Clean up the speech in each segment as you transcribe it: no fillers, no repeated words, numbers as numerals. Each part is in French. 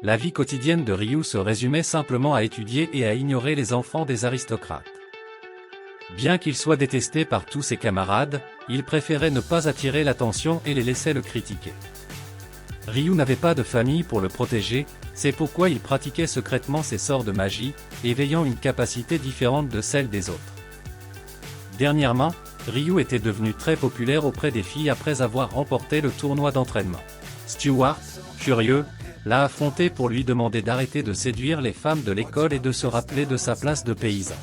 la vie quotidienne de Ryu se résumait simplement à étudier et à ignorer les enfants des aristocrates. Bien qu'il soit détesté par tous ses camarades, il préférait ne pas attirer l'attention et les laisser le critiquer. Ryu n'avait pas de famille pour le protéger, c'est pourquoi il pratiquait secrètement ses sorts de magie, éveillant une capacité différente de celle des autres. Dernièrement, Ryu était devenu très populaire auprès des filles après avoir remporté le tournoi d'entraînement. Stewart, furieux, l'a affronté pour lui demander d'arrêter de séduire les femmes de l'école et de se rappeler de sa place de paysan.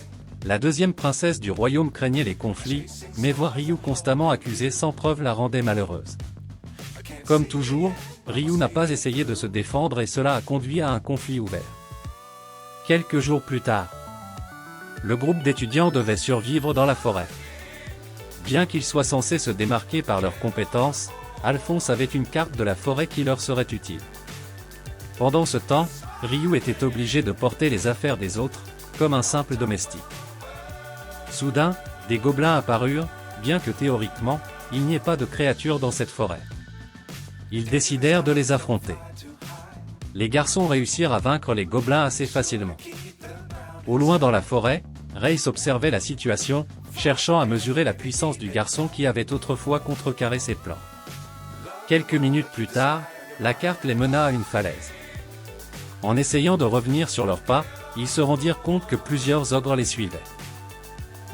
La deuxième princesse du royaume craignait les conflits, mais voir Ryu constamment accusé sans preuve la rendait malheureuse. Comme toujours, Ryu n'a pas essayé de se défendre et cela a conduit à un conflit ouvert. Quelques jours plus tard, le groupe d'étudiants devait survivre dans la forêt. Bien qu'ils soient censés se démarquer par leurs compétences, Alphonse avait une carte de la forêt qui leur serait utile. Pendant ce temps, Ryu était obligé de porter les affaires des autres, comme un simple domestique. Soudain, des gobelins apparurent, bien que théoriquement, il n'y ait pas de créatures dans cette forêt. Ils décidèrent de les affronter. Les garçons réussirent à vaincre les gobelins assez facilement. Au loin dans la forêt, Reis observait la situation, cherchant à mesurer la puissance du garçon qui avait autrefois contrecarré ses plans. Quelques minutes plus tard, la carte les mena à une falaise. En essayant de revenir sur leurs pas, ils se rendirent compte que plusieurs ogres les suivaient.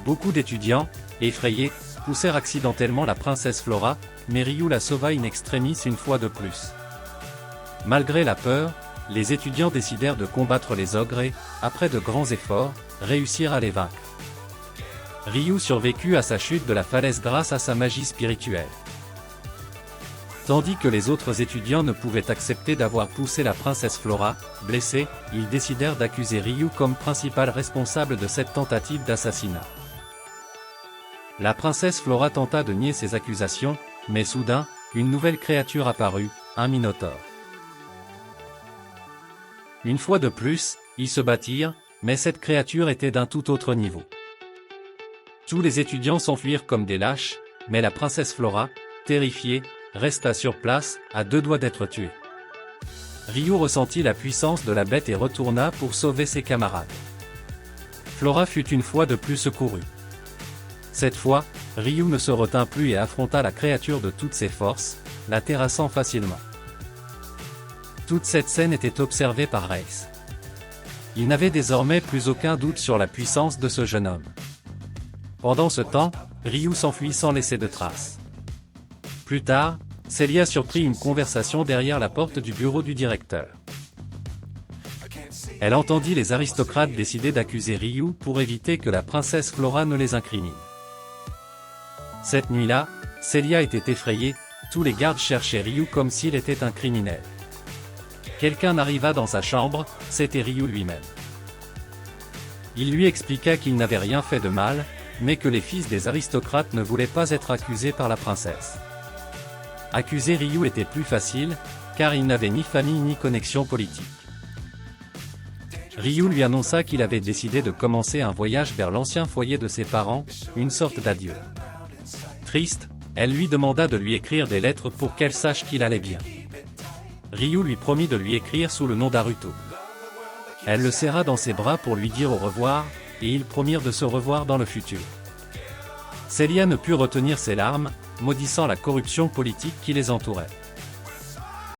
Beaucoup d'étudiants, effrayés, poussèrent accidentellement la princesse Flora, mais Ryu la sauva in extremis une fois de plus. Malgré la peur, les étudiants décidèrent de combattre les ogres et, après de grands efforts, réussirent à les vaincre. Ryu survécut à sa chute de la falaise grâce à sa magie spirituelle. Tandis que les autres étudiants ne pouvaient accepter d'avoir poussé la princesse Flora, blessée, ils décidèrent d'accuser Ryu comme principal responsable de cette tentative d'assassinat. La princesse Flora tenta de nier ces accusations, mais soudain, une nouvelle créature apparut, un minotaure. Une fois de plus, ils se battirent, mais cette créature était d'un tout autre niveau. Tous les étudiants s'enfuirent comme des lâches, mais la princesse Flora, terrifiée, resta sur place, à deux doigts d'être tuée. Ryu ressentit la puissance de la bête et retourna pour sauver ses camarades. Flora fut une fois de plus secourue. Cette fois, Ryu ne se retint plus et affronta la créature de toutes ses forces, la terrassant facilement. Toute cette scène était observée par Reis. Il n'avait désormais plus aucun doute sur la puissance de ce jeune homme. Pendant ce temps, Ryu s'enfuit sans laisser de traces. Plus tard, Celia surprit une conversation derrière la porte du bureau du directeur. Elle entendit les aristocrates décider d'accuser Ryu pour éviter que la princesse Flora ne les incrimine. Cette nuit-là, Celia était effrayée, tous les gardes cherchaient Ryu comme s'il était un criminel. Quelqu'un arriva dans sa chambre, c'était Ryu lui-même. Il lui expliqua qu'il n'avait rien fait de mal, mais que les fils des aristocrates ne voulaient pas être accusés par la princesse. Accuser Ryu était plus facile, car il n'avait ni famille ni connexion politique. Ryu lui annonça qu'il avait décidé de commencer un voyage vers l'ancien foyer de ses parents, une sorte d'adieu. Triste, elle lui demanda de lui écrire des lettres pour qu'elle sache qu'il allait bien. Ryu lui promit de lui écrire sous le nom d'Aruto. Elle le serra dans ses bras pour lui dire au revoir, et ils promirent de se revoir dans le futur. Celia ne put retenir ses larmes, maudissant la corruption politique qui les entourait.